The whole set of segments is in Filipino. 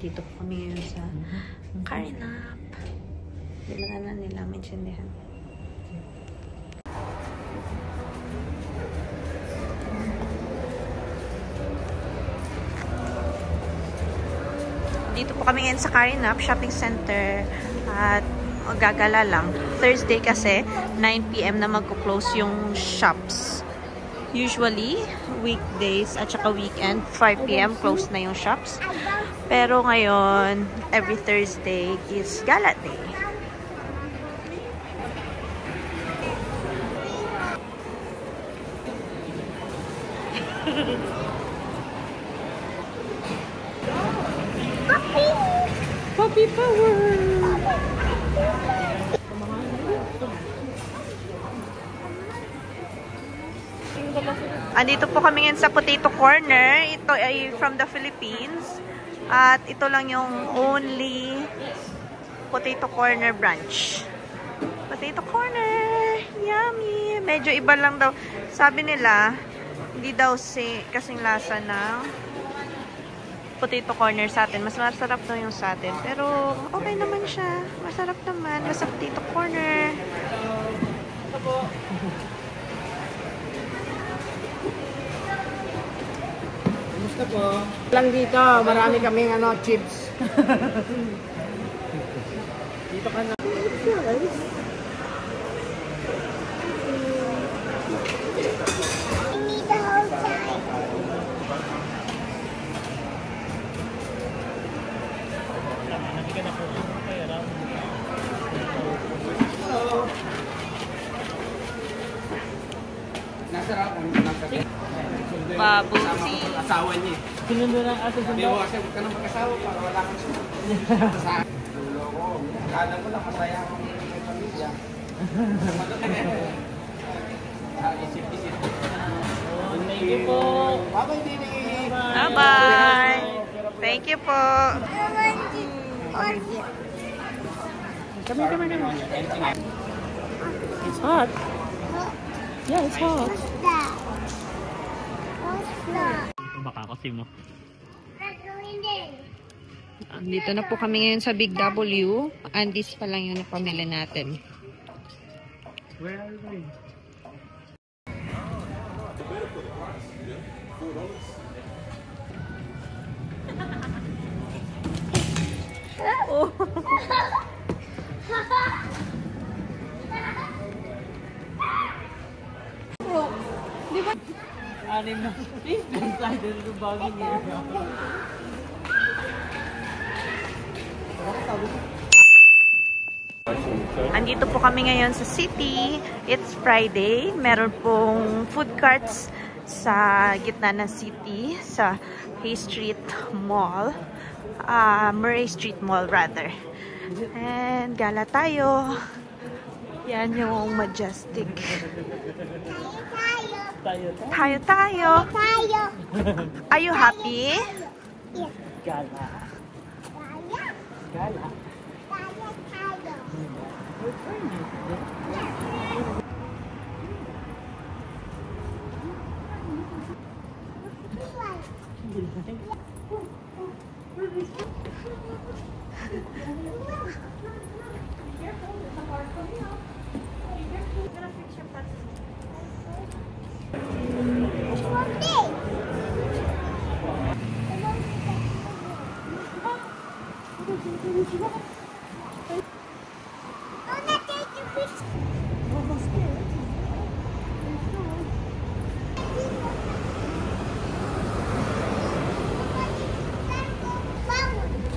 Dito po kami ngayon sa Carinap. Hindi mo na nila maintindihan. Dito po kami ngayon sa Carinap Shopping Center at gagala lang. Thursday kasi 9 PM na magko-close yung shops. Usually, weekdays at saka weekend, 5 PM close na yung shops. Pero ngayon, every Thursday is gala day. Puppy power! Andito po kami ngayon sa Potato Corner. Ito ay from the Philippines. At ito lang yung only Potato Corner branch. Potato Corner! Yummy! Medyo iba lang daw. Sabi nila, hindi daw kasing lasa ng Potato Corner sa atin. Mas masarap daw yung sa atin. Pero okay naman siya. Masarap naman. Basta Potato Corner. Ito po. Gusto po. Lang dito, marami kaming chips. Dito ka na. Babusi. Asawa niya. Sinundo ng aso sa bawa. Kasi huwag ka nang mag-asawa para wala kang sinundo. Dulo ko. Kala mo lang masaya akong may pamilya. Isip-isip. Thank you po. Bye-bye, Dini. Bye-bye. Thank you po. Come here. It's hot. Yeah, it's hot. Baka kasi mo. Dito na po kami ngayon sa Big W. Andes pa lang yung napamili natin. Where are we? Oh. Di ba? Anim na. Please be excited to bagong year. Andito po kami ngayon sa city. It's Friday. Meron pong food carts sa gitna ng city sa Hay Street Mall. Murray Street Mall rather. And gala tayo. Yan yung Majestic. Tayo. Are you happy? Gala. Gala.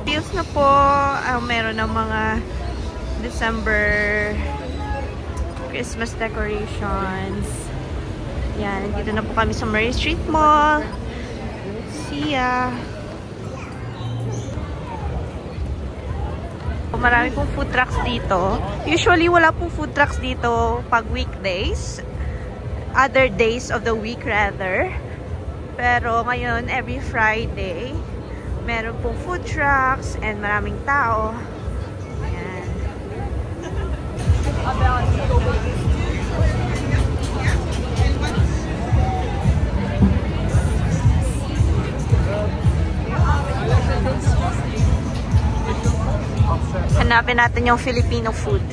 Views na po. Meron ng mga December Christmas decorations. Yan. Dito na po kami sa Murray Street Mall. See ya! Marami pong food trucks dito. Usually, wala pong food trucks dito pag weekdays. Other days of the week rather. Pero ngayon, every Friday, meron pong food trucks and maraming tao. Ayan. Hanapin natin yung Filipino food.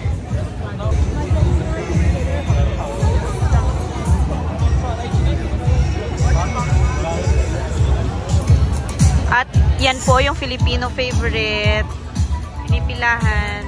At yan po yung Filipino favorite. Pinipilahan.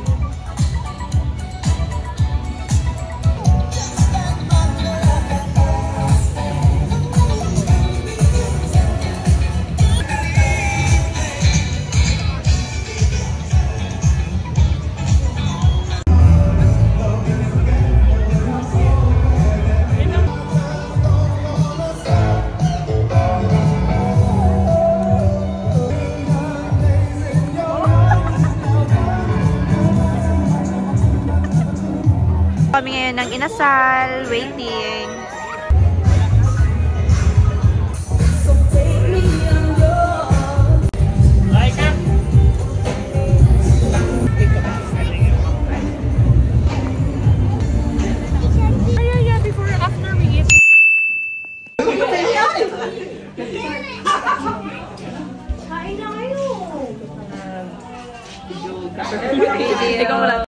Kami ngayon ng inasal, waiting. Before or after we eat? Kain na kayo! Ikaw mo lang.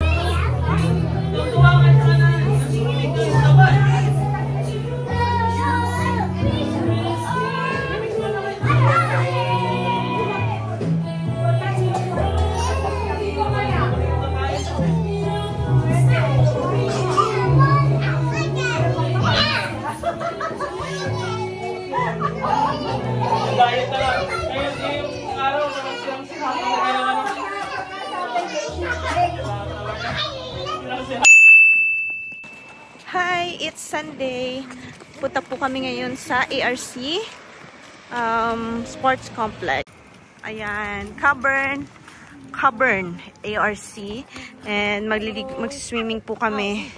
Diet na lang. Ngayon yung araw na silang Hi, it's Sunday. Punta po kami ngayon sa ARC Sports Complex. Ayan, Cavern ARC. And magsiswimming po kami.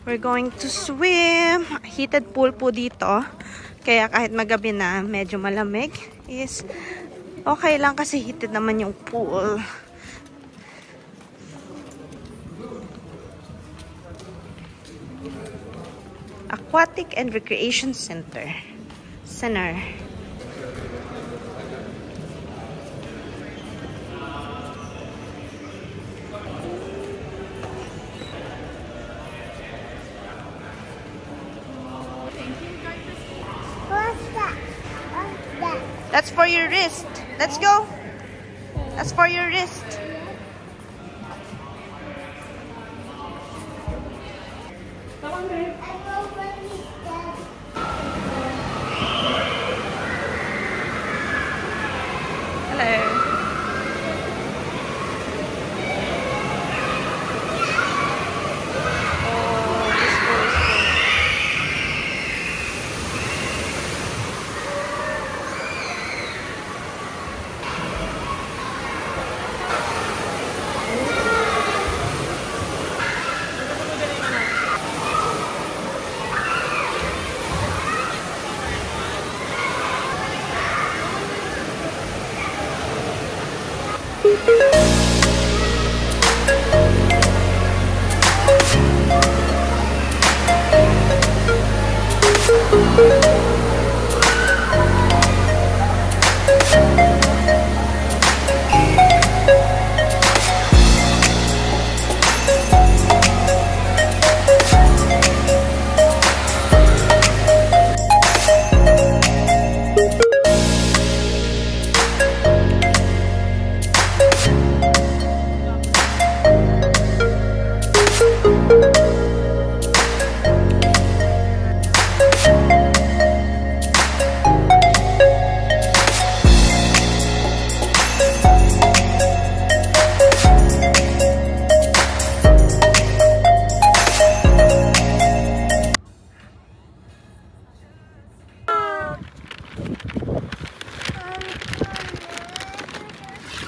We're going to swim. Heated pool po dito. Kaya kahit magabi na medyo malamig is okay lang kasi heated naman yung pool. Aquatic and Recreation Center. That's for your wrist. Let's go. That's for your wrist. Hello.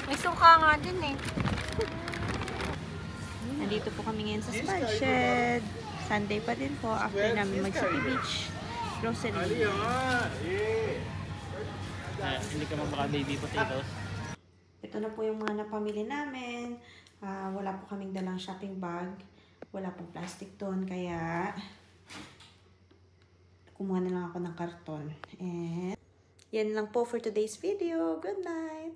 May suka nga din eh. Nandito po kami ngayon sa Spa Shed. Sunday pa din po after namin mag-City Beach grocery. Hindi ka mabaka baby potatoes. Ito na po yung mga napamili namin. Wala po kaming dalang shopping bag. Wala pong plastic doon. Kaya kumuha na lang ako ng karton. And yan lang po for today's video. Good night!